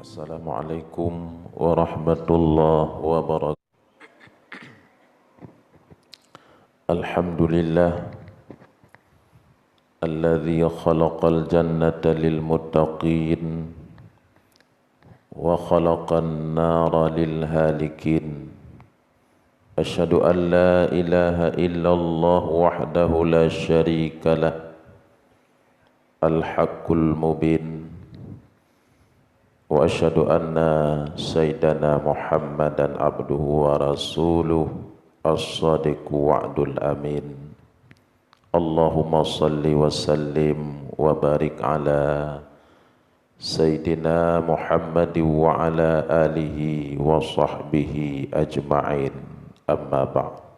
Assalamualaikum warahmatullahi wabarakatuh. Alhamdulillah alladzi khalaqal jannata lil muttaqin wa khalaqan nara lil halikin. Asyhadu an la ilaha illallah wahdahu la syarika lah al haqqul mubin. Wa asyhadu anna sayyidana Muhammadan abduhu wa rasuluh as-sadiqu wa'dul amin. Allahumma salli wa sallim wa barik ala sayyidina Muhammadin wa ala alihi wa sahbihi ajma'in. Amma ba'd.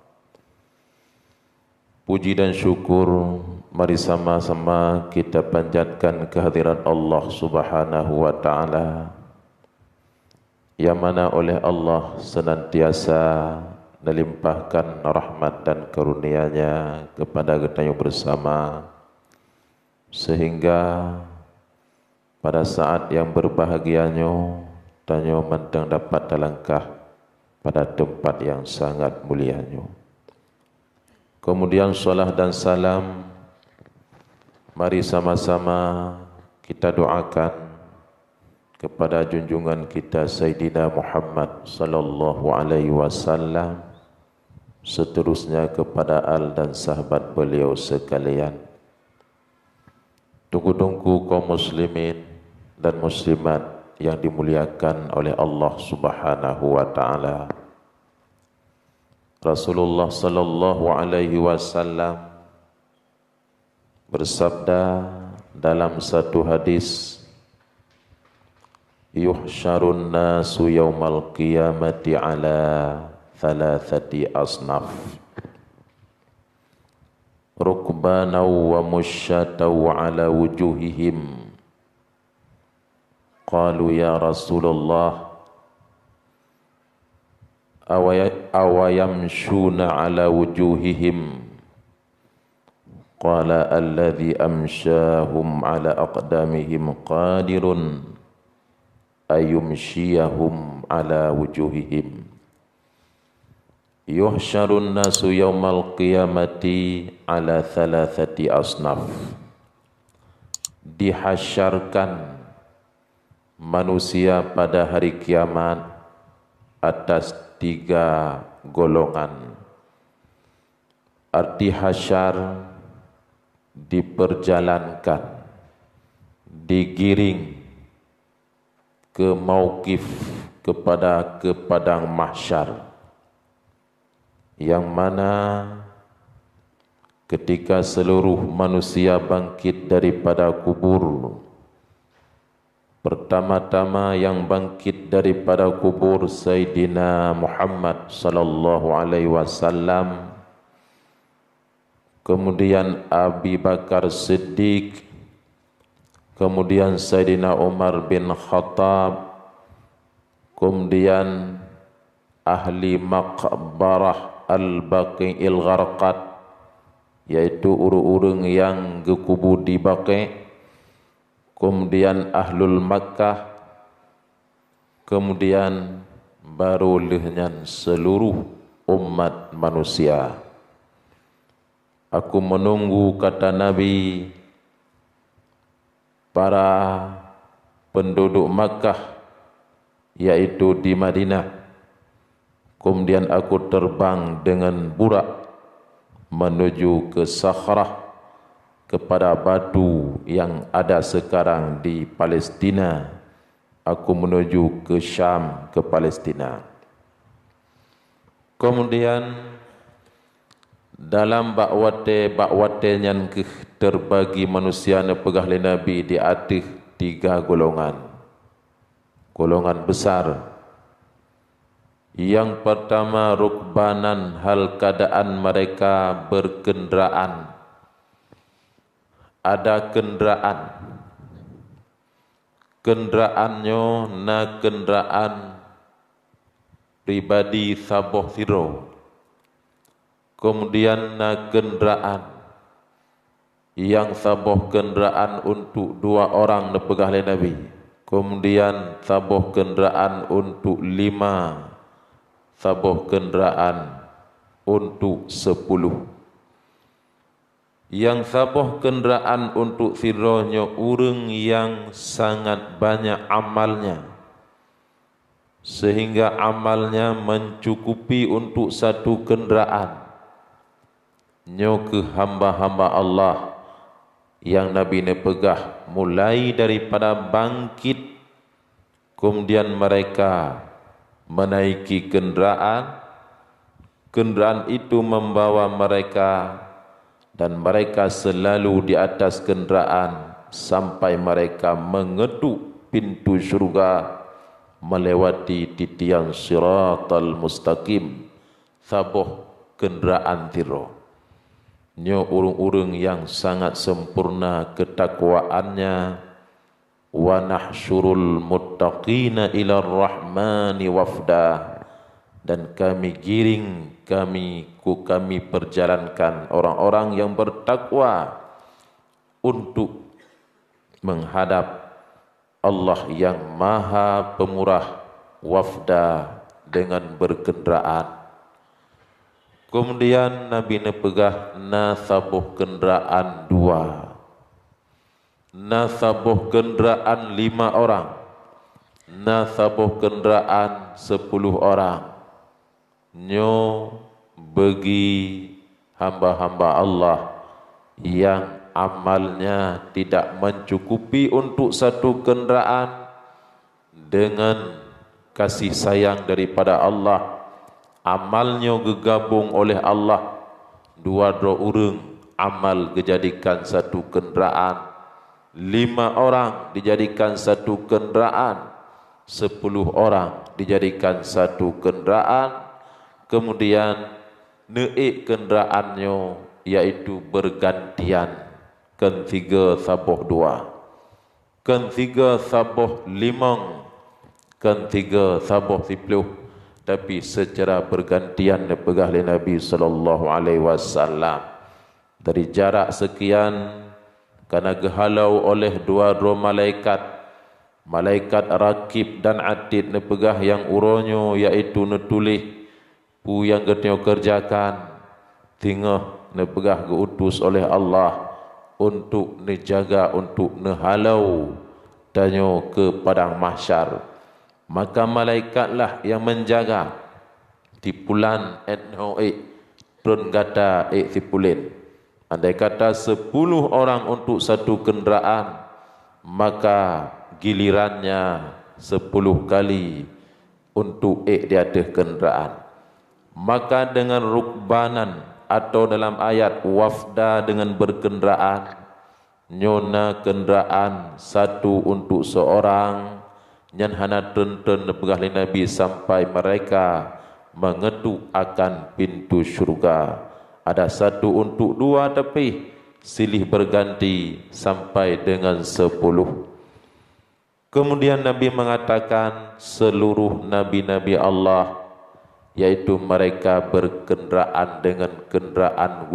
Puji dan syukur mari sama-sama kita panjatkan kehadiran Allah Subhanahu wa taala, yang mana oleh Allah senantiasa melimpahkan rahmat dan karunia-Nya kepada kita bersama, sehingga pada saat yang berbahagianya tanyo mentang dapat terlangkah pada tempat yang sangat mulianya. Kemudian salat dan salam mari sama-sama kita doakan kepada junjungan kita Sayyidina Muhammad sallallahu alaihi wasallam, seterusnya kepada al dan sahabat beliau sekalian. Tunggu-tunggu kaum muslimin dan muslimat yang dimuliakan oleh Allah Subhanahu wa taala. Rasulullah sallallahu alaihi wasallam bersabda dalam satu hadis, yuhsyarun nasu yaumal qiyamati ala thalathati asnaf, rukbanaw wa musyataw ala wujuhihim. Qalu ya Rasulullah awayamshuna ala wujuhihim? Qala alladhi amshahum ala aqdamihim qadirun ayumshiyahum ala wujuhihim. Yuhsyarun nasu yawmal qiyamati ala thalathati asnaf. Dihasyarkan manusia pada hari kiamat atas 3 golongan. Arti hasyar diperjalankan, digiring ke mauqif, kepada padang mahsyar, yang mana ketika seluruh manusia bangkit daripada kubur, pertama-tama yang bangkit daripada kubur Sayyidina Muhammad sallallahu alaihi wasallam, kemudian Abi Bakar Siddiq, kemudian Sayyidina Umar bin Khattab, kemudian ahli maqbarah Al-Baqi'il Gharqad, yaitu urang-urang yang gekubur di Baqi', kemudian Ahlul Makkah, kemudian baru lehnya seluruh umat manusia. Aku menunggu, kata Nabi, para penduduk Makkah, yaitu di Madinah. Kemudian aku terbang dengan burak menuju ke Sakhrah, kepada batu yang ada sekarang di Palestina. Aku menuju ke Syam, ke Palestina. Kemudian dalam bakwate yang terbagi manusia na pegah le Nabi di atas 3 golongan. Golongan besar. Yang pertama, rukbanan, hal keadaan mereka berkenderaan. Ada kenderaan, kenderaannya na kenderaan pribadi saboh siro. Kemudian na kenderaan yang saboh kenderaan untuk 2 orang na pegah le Nabi. kemudian tabuh kenderaan untuk 5, tabuh kenderaan untuk 10. Yang tabuh kenderaan untuk thirohnya urang yang sangat banyak amalnya, sehingga amalnya mencukupi untuk satu kenderaan. Nyo ke hamba-hamba Allah yang Nabi ne pegah mulai daripada bangkit, kemudian mereka menaiki kenderaan, kenderaan itu membawa mereka dan mereka selalu di atas kenderaan sampai mereka mengetuk pintu syurga melewati titian siratal mustaqim, tabuh kenderaan tiro. Nyo urung-urung yang sangat sempurna ketakwaannya. Wa nahsyurul muttaqina ila rahmani wafda, dan kami giring, kami perjalankan orang-orang yang bertakwa untuk menghadap Allah yang maha pemurah, wafda, dengan berkenderaan. Kemudian Nabi nepegah nasabuh kenderaan 2, nasabuh kenderaan 5 orang, nasabuh kenderaan 10 orang. Nyo bagi hamba-hamba Allah yang amalnya tidak mencukupi untuk satu kenderaan, dengan kasih sayang daripada Allah, amalnya gegabung oleh Allah, 2 urang amal dijadikan satu kenderaan, 5 orang dijadikan satu kenderaan, 10 orang dijadikan satu kenderaan. Kemudian neik kenderaannya yaitu bergantian, ken 3 tabuh 2, ken 3 tabuh 5, ken 3 tabuh 10, tapi secara bergantian dipegah oleh Nabi sallallahu alaihi wasallam. Dari jarak sekian, karena gehalau oleh 2 malaikat, malaikat Rakib dan Atid nepegah yang uronyo yaitu netulih pu yang getnyo kerjakan, tingah nepegah geutus oleh Allah untuk nejaga, untuk nehalau danyo ke padang mahsyar. Maka malaikatlah yang menjaga tipulan etno trun gata tipulin. Andai kata 10 orang untuk satu kenderaan, maka gilirannya 10 kali untuk di atas kenderaan. Maka dengan rukbanan atau dalam ayat wafda dengan berkenderaan, nyona kenderaan 1 untuk seorang, nyan hana tenten nepegah Nabi sampai mereka mengetuk akan pintu syurga. Ada 1 untuk 2, tapi silih berganti sampai dengan 10. Kemudian Nabi mengatakan seluruh nabi-nabi Allah, yaitu mereka berkenderaan dengan kenderaan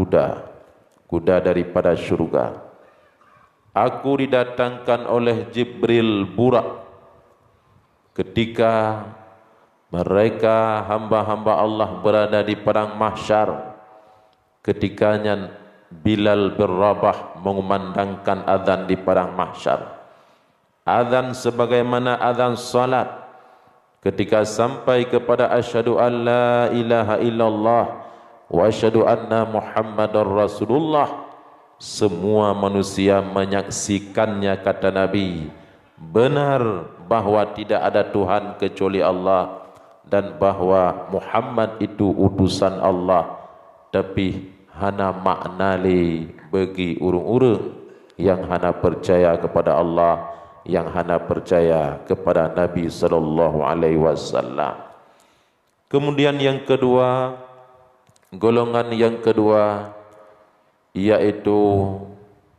kuda daripada syurga. Aku didatangkan oleh Jibril Burak ketika mereka hamba-hamba Allah berada di padang mahsyar, ketikanya Bilal bin Rabah mengumandangkan azan di padang mahsyar, azan sebagaimana azan salat. Ketika sampai kepada asyhadu an la ilaha illallah wa asyhadu anna Muhammadar Rasulullah, semua manusia menyaksikannya, kata Nabi, benar bahwa tidak ada Tuhan kecuali Allah dan bahwa Muhammad itu utusan Allah. Tapi hana maknali bagi urung-urung yang hana percaya kepada Allah, yang hana percaya kepada Nabi sallallahu alaihi wasallam. Kemudian yang kedua, golongan yang kedua yaitu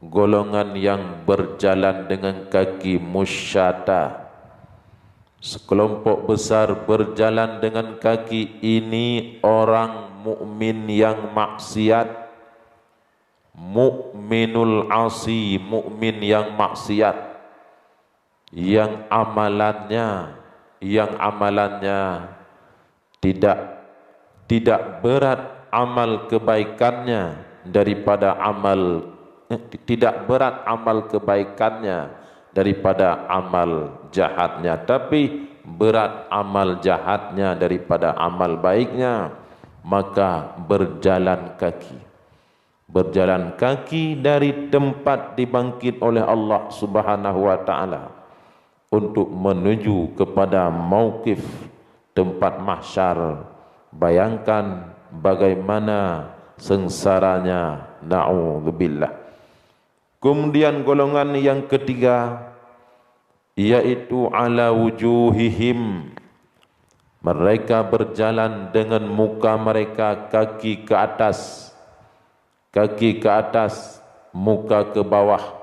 golongan yang berjalan dengan kaki musyata. Sekelompok besar berjalan dengan kaki, ini orang mukmin yang maksiat, mukminul asi, mukmin yang maksiat. yang amalannya tidak berat amal kebaikannya daripada tidak berat amal kebaikannya daripada amal jahatnya, tapi berat amal jahatnya daripada amal baiknya, maka berjalan kaki dari tempat dibangkit oleh Allah Subhanahu wa taala untuk menuju kepada mauqif tempat mahsyar. Bayangkan bagaimana sengsaranya, na'udzubillah. Kemudian golongan yang ketiga, yaitu ala wujuhihim, mereka berjalan dengan muka mereka kaki ke atas, muka ke bawah,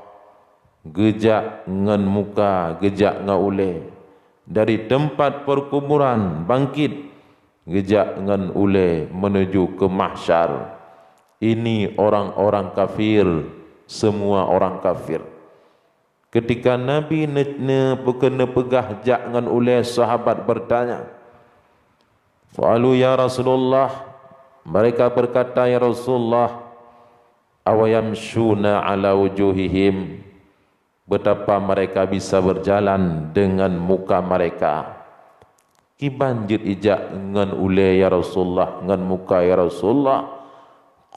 gejak ngan muka, gejak ngan ule, dari tempat perkuburan bangkit, gejak ngan ule menuju ke mahsyar. Ini orang-orang kafir, semua orang kafir. Ketika Nabi kena pegah jak ngan ule, sahabat bertanya, "Qalu ya Rasulullah," mereka berkata, "Ya Rasulullah, awayamshuna ala wujuhihim, betapa mereka bisa berjalan dengan muka mereka?" Kibanjir ijak ngan ule ya Rasulullah, ngan muka ya Rasulullah.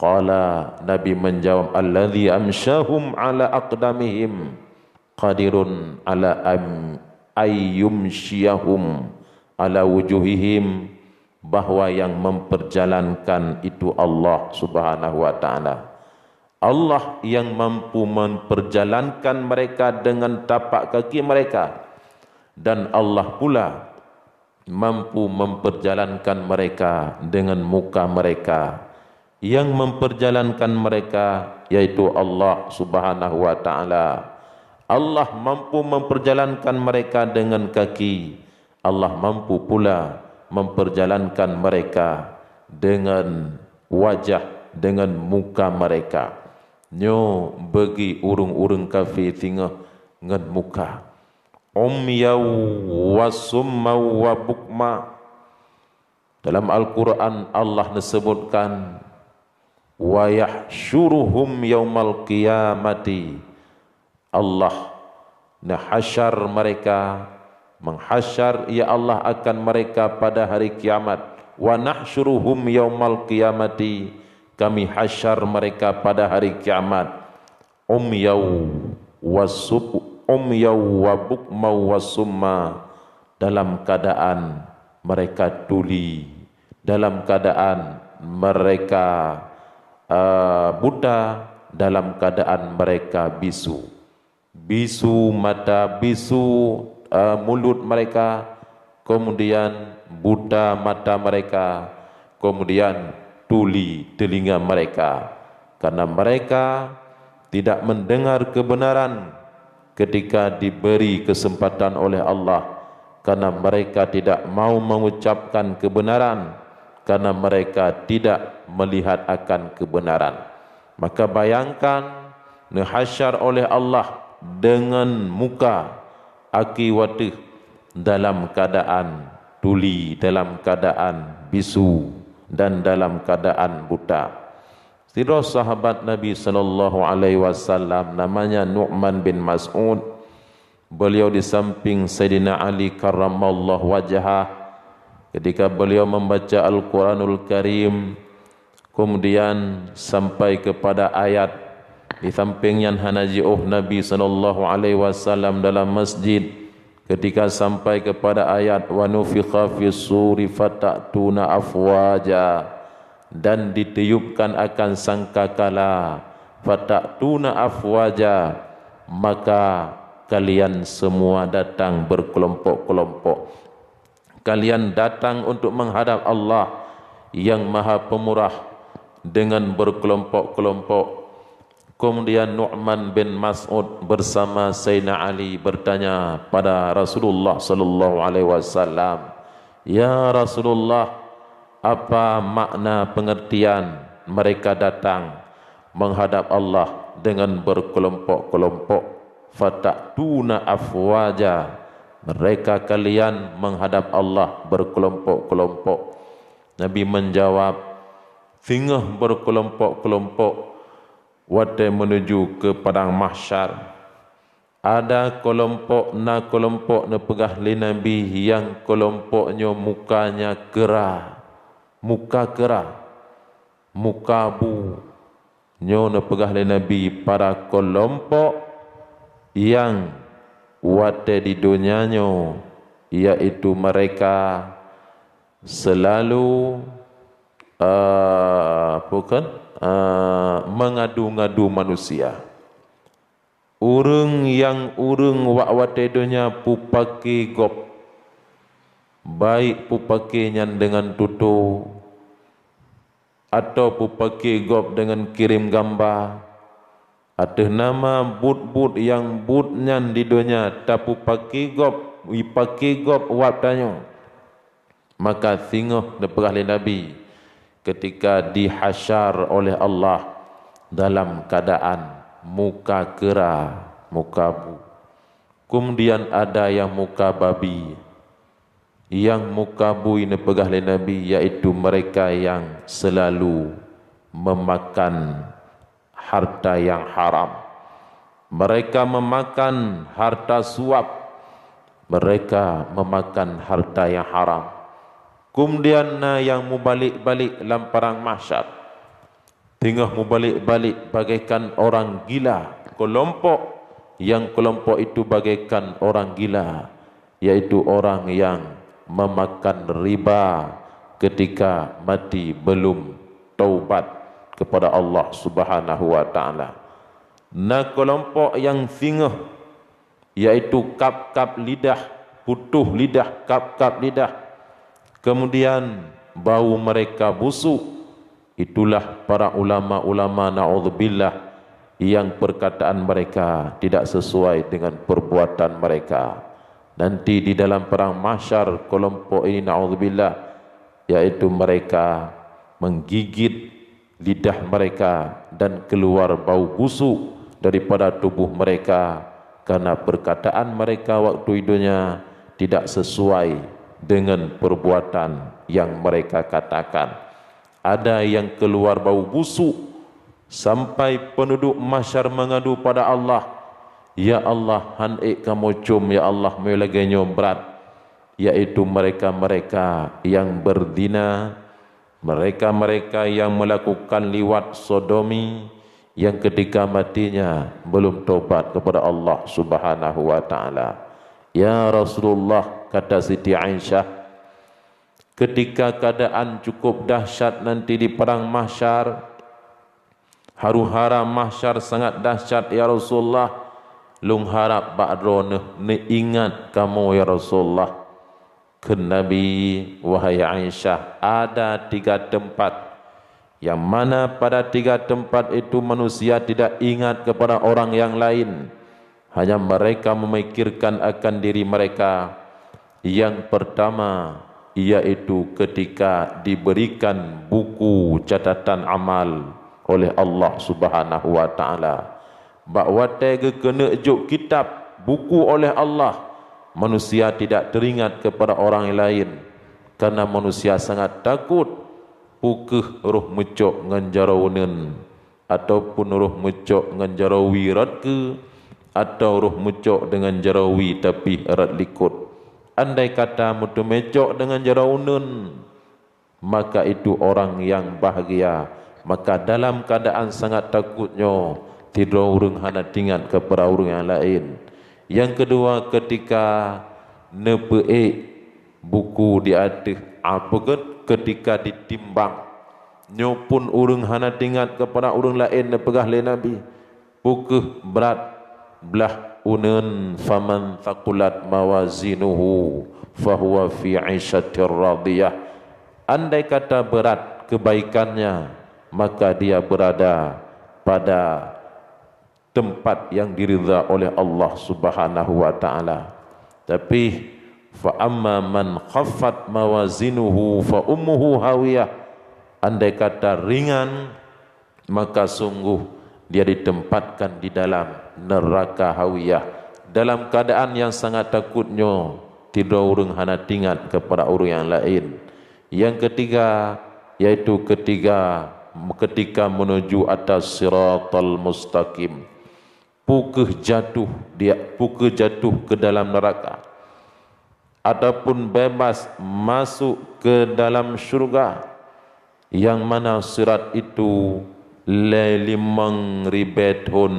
Qala, Nabi menjawab, "Alladhi amsyahum ala aqdamihim qadirun ala ayyumsyiyahum ala wujuhihim," bahwa yang memperjalankan itu Allah Subhanahu wa taala. Allah yang mampu memperjalankan mereka dengan tapak kaki mereka, dan Allah pula mampu memperjalankan mereka dengan muka mereka. Yang memperjalankan mereka yaitu Allah Subhanahu wa taala. Allah mampu memperjalankan mereka dengan kaki, Allah mampu pula memperjalankan mereka dengan wajah, dengan muka mereka. Nyo bagi urung-urung kafir tinggal ngan muka. Umyau wa summau wa bukma. Dalam Al-Quran Allah disebutkan, wa yahsyuruhum yaumal qiyamati. Allah nahsyar mereka, menghasyar ya Allah akan mereka pada hari kiamat. Wa nahsyuruhum yaumal qiyamati, kami hasyar mereka pada hari kiamat. Umyau wa bukmau wa summa, dalam keadaan mereka tuli, dalam keadaan mereka buta, dalam keadaan mereka bisu. Bisu mata, bisu mulut mereka, kemudian buta mata mereka, kemudian tuli telinga mereka, karena mereka tidak mendengar kebenaran ketika diberi kesempatan oleh Allah, karena mereka tidak mau mengucapkan kebenaran, karena mereka tidak melihat akan kebenaran. Maka bayangkan dihasyar oleh Allah dengan muka akiwatih, dalam keadaan tuli, dalam keadaan bisu, dan dalam keadaan buta. Sirah sahabat Nabi sallallahu alaihi wasallam namanya Nu'man bin Mas'ud. Beliau di samping Sayyidina Ali karramallahu wajhah ketika beliau membaca Al-Quranul Karim, kemudian sampai kepada ayat di sampingnya hanaji'uh Nabi sallallahu alaihi wasallam dalam masjid, ketika sampai kepada ayat wa nufikha fis suri fatatuna afwaja, dan ditiupkan akan sangkakala, fatatuna afwaja, maka kalian semua datang berkelompok-kelompok. Kalian datang untuk menghadap Allah yang Maha Pemurah dengan berkelompok-kelompok. Kemudian Nu'man bin Mas'ud bersama Sayyidina Ali bertanya pada Rasulullah sallallahu alaihi wasallam, "Ya Rasulullah, apa makna pengertian mereka datang menghadap Allah dengan berkelompok-kelompok?" fatatuna afwaja, mereka kalian menghadap Allah berkelompok-kelompok. Nabi menjawab, singah berkelompok-kelompok wate menuju ke padang mahsyar. Ada kelompok na pegah li Nabi yang kelompoknya mukanya gerah, muka gerah, muka bu. Nyo na pegah li Nabi para kelompok yang wate di dunianya, iaitu mereka selalu mengadu-ngadu manusia. Urang yang wak wate dunia pupaki gop, baik pupakinya dengan tutu atau pupaki gop dengan kirim gambar. Ada nama but yang butnya di dunia tak pupaki gop, ipaki gop wak tanyo. Maka singoh deperah Nabi ketika dihasyar oleh Allah dalam keadaan muka kera, muka bu. Kemudian ada yang muka babi. Yang muka bu ini pegah oleh Nabi, iaitu mereka yang selalu memakan harta yang haram. Mereka memakan harta suap. Mereka memakan harta yang haram. Kemudian yang mubalik-balik dalam perang mahsyar, tengah mubalik-balik bagaikan orang gila. Kelompok itu bagaikan orang gila, yaitu orang yang memakan riba ketika mati belum taubat kepada Allah Subhanahu wa taala. Nah, kelompok yang singah, yaitu kap-kap lidah, putuh lidah, kap-kap lidah. Kemudian bau mereka busuk. Itulah para ulama-ulama na'udzubillah yang perkataan mereka tidak sesuai dengan perbuatan mereka. Nanti di dalam perang mahsyar kelompok ini na'udzubillah, yaitu mereka menggigit lidah mereka dan keluar bau busuk daripada tubuh mereka karena perkataan mereka waktu hidupnya tidak sesuai dengan perbuatan yang mereka katakan. Ada yang keluar bau busuk sampai penduduk mahsyar mengadu pada Allah, ya Allah, hanik kamu cum, ya Allah, melaganya berat. Yaitu mereka-mereka yang berzina, mereka-mereka yang melakukan liwat sodomi, yang ketika matinya belum tobat kepada Allah Subhanahu wa taala. Ya Rasulullah, kata Siti Aisyah, ketika keadaan cukup dahsyat nanti di perang mahsyar, haru-hara mahsyar sangat dahsyat ya Rasulullah. Lung harap ba'dro ne ingat kamu ya Rasulullah. Ke Nabi, wahai Aisyah, ada 3 tempat yang mana pada 3 tempat itu manusia tidak ingat kepada orang yang lain, hanya mereka memikirkan akan diri mereka. Yang pertama, yaitu ketika diberikan buku catatan amal oleh Allah Subhanahu wa taala. Bahawa tega kena juk kitab buku oleh Allah, manusia tidak teringat kepada orang lain karena manusia sangat takut pukeh roh mecok ngan jarawunen ataupun roh mecok ngan jarawi rat ke, atau roh mecok dengan jarawi tapi erat likut. Andai kata mutu mecok dengan jarawunen, maka itu orang yang bahagia. Maka dalam keadaan sangat takutnya, tidak orang hana tinggal kepada orang yang lain. Yang kedua, ketika nepeik buku di atas apa ketika ditimbang, nyopun orang hana tinggal kepada orang lain nepegah le Nabi, pukeh berat belah unen, faman thaqulat mawazinuhu fahuwa fi 'ishatir radiyah. Andai kata berat kebaikannya, maka dia berada pada tempat yang diridha oleh Allah Subhanahu wa taala. Tapi fa amma man khaffat mawazinuhu fa ummuhu hawiyah. Andai kata ringan, maka sungguh dia ditempatkan di dalam neraka hawiyah dalam keadaan yang sangat takutnya, tidak orang hana tingat kepada orang yang lain. Yang ketiga yaitu ketika menuju atas siratal mustaqim, pukul jatuh ke dalam neraka ataupun bebas masuk ke dalam syurga, yang mana sirat itu 5.000 tahun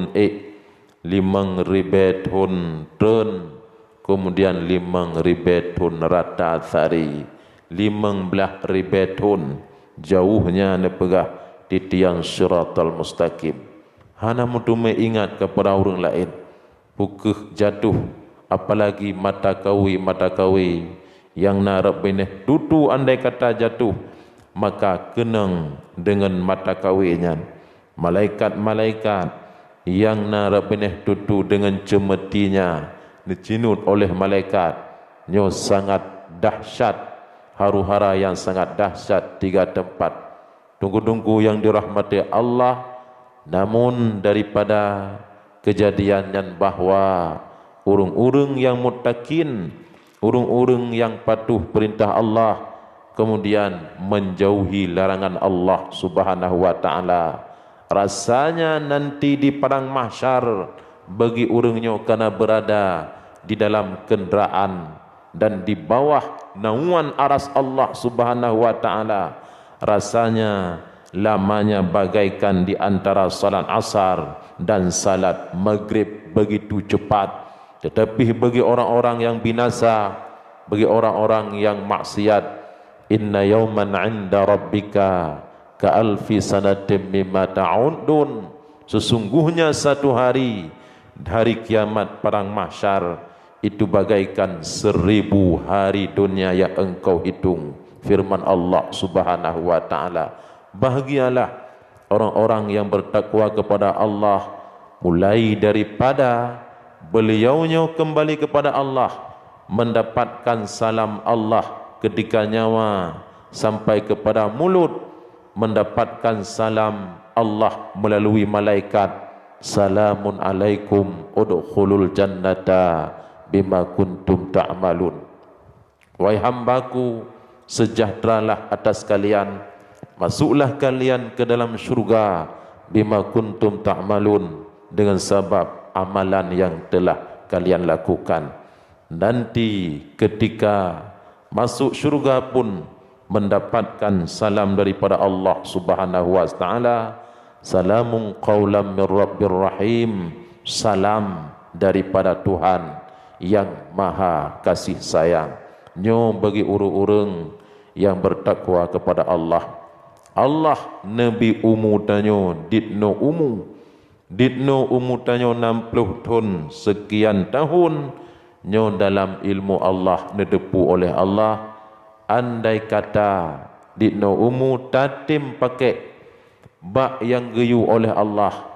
tahun, kemudian 5.000 tahun rata sari, 15.000 tahun jauhnya nepegah di tiang siratal mustaqim. Hana mutume ingat kepada orang lain, pukul jatuh, apalagi mata kawi yang narap benih tutu, andai kata jatuh maka kenang dengan mata kawinya. Malaikat-malaikat yang narap benih tutu dengan cemetinya dicinut oleh malaikat nyo sangat dahsyat, haru-hara yang sangat dahsyat. 3 tempat tunggu-tunggu yang dirahmati Allah. Namun daripada kejadian bahwa urung-urung yang muttaqin, urung-urung yang patuh perintah Allah, kemudian menjauhi larangan Allah Subhanahu wa taala, rasanya nanti di padang mahsyar bagi urungnya karena berada di dalam kenderaan dan di bawah naungan aras Allah Subhanahu wa taala, rasanya lamanya bagaikan di antara salat asar dan salat maghrib, begitu cepat. Tetapi bagi orang-orang yang binasa, bagi orang-orang yang maksiat, inna yawman 'inda rabbika ka alfi sanatin mimma ta'udun, sesungguhnya satu hari kiamat perang mahsyar itu bagaikan 1000 hari dunia yang engkau hitung. Firman Allah Subhanahu wa taala. Bahagialah orang-orang yang bertakwa kepada Allah, mulai daripada beliaunya kembali kepada Allah, mendapatkan salam Allah ketika nyawa, sampai kepada mulut mendapatkan salam Allah melalui malaikat, salamun alaikum udkhulul jannata bima kuntum ta'malun. Wahai hambaku, sejahteralah atas kalian, masuklah kalian ke dalam syurga, bima kuntum ta'malun, dengan sebab amalan yang telah kalian lakukan. Nanti ketika masuk syurga pun mendapatkan salam daripada Allah Subhanahu wa taala, salamun qaulam mir rabbir rahim, salam daripada Tuhan yang maha kasih sayang. Nyo bagi urung-urung yang bertakwa kepada Allah. Allah Nabi umu tanyo ditno umu tanyo 60 tahun, sekian tahun nyo dalam ilmu Allah nedepu oleh Allah. Andai kata ditno umu tatim pakai bak yang geyu oleh Allah,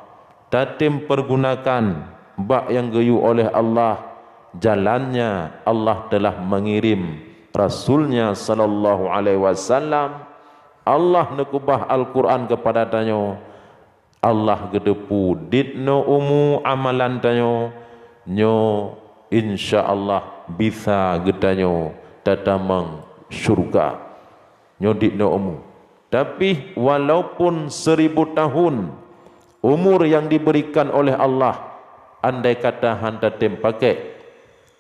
tatim pergunakan bak yang geyu oleh Allah, jalannya Allah telah mengirim Rasulnya sallallahu alaihi wasallam. Allah nekubah Al-Quran kepada tanyo, Allah gedepu ditno umu amalan tanyo, nyo insyaallah bisa getanyo tatamang syurga, nyo ditno umu. Tapi walaupun 1000 tahun umur yang diberikan oleh Allah, andai kata handa tem pakai,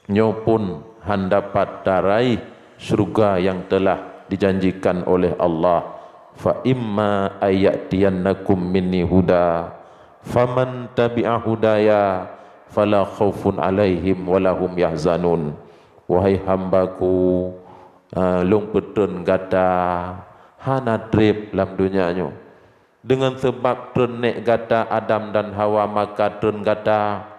nyo pun handa dapat tarai syurga yang telah dijanjikan oleh Allah. Fa imma ayatiyannakum minni huda faman tabi'a hudaya fala khaufun alaihim walahum yahzanun. Wahai hambaku, long petun gata hana drip dalam dunianya, dengan sebab tren nek gata Adam dan Hawa, maka tren gata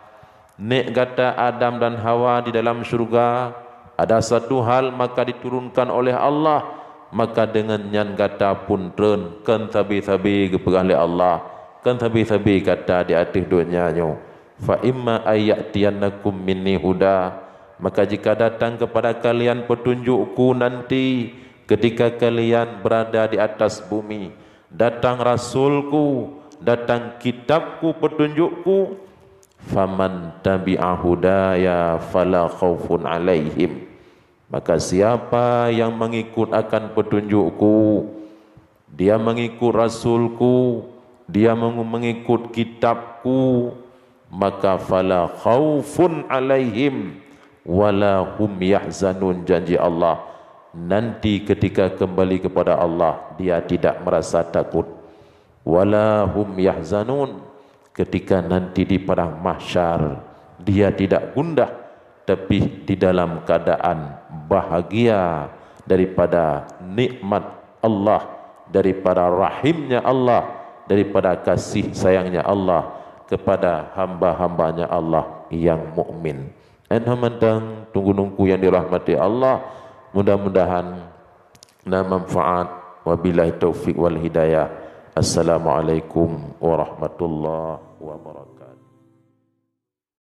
nek gata Adam dan Hawa di dalam syurga ada satu hal maka diturunkan oleh Allah, maka dengan nyan gata pun tren kan sabi-sabi kepegang oleh Allah, kan sabi-sabi kata di atas dunianya. Fa imma ayatiyannakum minni huda, maka jika datang kepada kalian petunjukku nanti ketika kalian berada di atas bumi, datang Rasulku datang kitabku, petunjukku, faman tabi'a hudaya fala khaufun alaihim, maka siapa yang mengikut akan petunjukku, dia mengikut rasulku, dia mengikut kitabku, maka fala khaufun alaihim wala hum yahzanun, janji Allah, nanti ketika kembali kepada Allah dia tidak merasa takut, wala hum yahzanun, ketika nanti di padang mahsyar dia tidak gundah, tapi di dalam keadaan bahagia daripada nikmat Allah, daripada rahimnya Allah, daripada kasih sayangnya Allah kepada hamba-hambanya Allah yang mukmin. Enhamantang tunggu nunggu yang dirahmati Allah, mudah-mudahan na manfaat. Wabillahi taufik wal hidayah. Assalamualaikum warahmatullahi wabarakatuh.